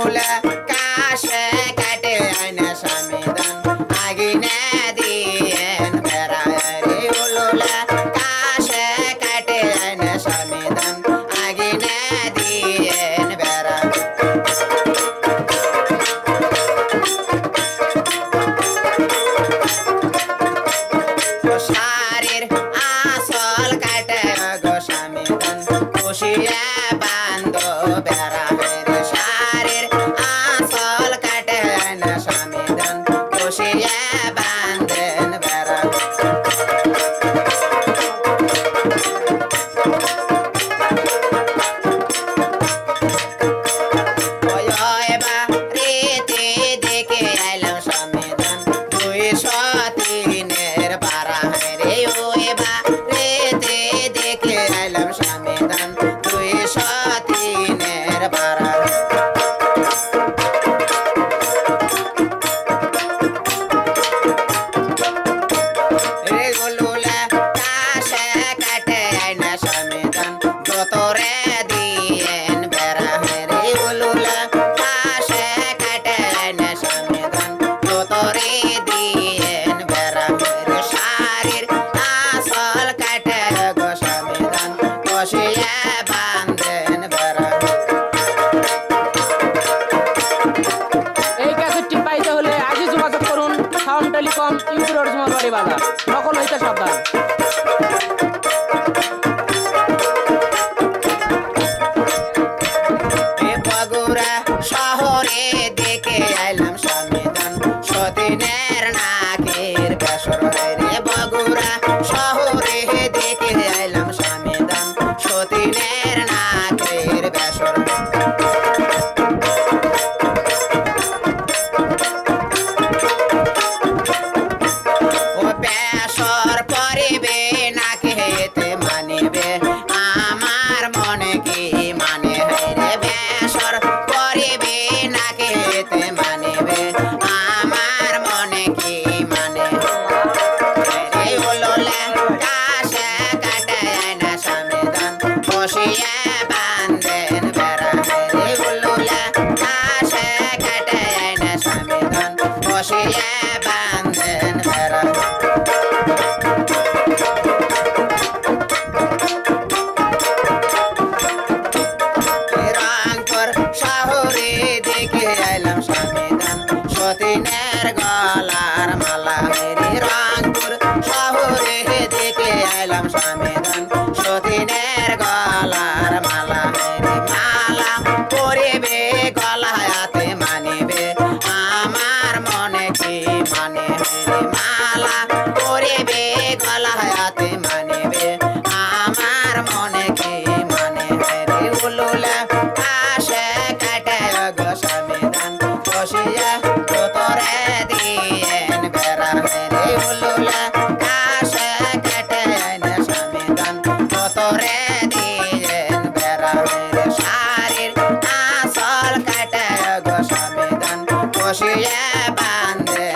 উলুলা কাশে কাটে আইনা স্বামীদান আগিনে দিয়েন বেড়া রে উলুলা কাশে কাটে আইনা স্বামীদান আগিনে দিয়েন বেড়া শাড়ির আসল কাটে গো স্বামীদান খুশিয়া বান্ধ বেড়া রে শাড়ির আসল কাটে না স্বামীদান খুশিয়া বান্ধেন বেড়া রেতে দেখে আইলাম স্বামীদান 203 পারা রে ওবা রেতে দেখে আইলাম স্বামীদান 203 পারা রে উলুলা কাশে কাটে আইনা স্বামীদান দতরে দিয়েন বেড়া রে উলুলা কাশে কাটে আইনা স্বামীদান দতরে দিয়েন বেড়া রে শাড়ির আসল কাটে গো স্বামীদান কষিয়া বান্ধেন বেড়া এই ক্যাসেটটি পাইতে হলে আজই যোগাযোগ করুন সাউন্ড টেলিকম ইউরোর জমাবাড়ি বাজার নকল হইতে সাবধান। বগুড়া শহরে দেখে আইলাম স্বামীদান সতীনের নাকের বেসর রে বগুড়া শহরে দেখে আইলাম স্বামীদান সতীনের নাকের বেসর ও বেসর পরিবে নাকে হেতে মানিবে আমার মনে কি মানে রে বেসর পরিবে নাকে হেতে মানিবে আমার মনে কি মানে রে উলুলা কাশে কাটে না স্বামীদান বসিয়া বান্ধেন বেড়া রে উলুলা কাশে কাটে না স্বামীদান বসিয়া বান্ধেন বেড়া রংপুর শহরে দেখে আইলাম স্বামীদান সতীনের গলার মালা রে রংপুর শহরে দেখে আইলাম স্বামীদান সতীনের গলার মালা রে মালা পরিবে গলায়াতে মানিবে আমার মনে কি মানে রে মালা পরিবে গলায়াতে মানিবে আমার মনে কি মানে রে উলুলা কাশে কাটে গো স্বামীদান বসিয়া তোরে দিয়েন বেড়া রে উলুলা কাশে কাটে না স্বামীদান তোরে দিয়েন বেড়া রে শাড়ির আসল কাটে গো স্বামীদান বসিয়া বান্ধে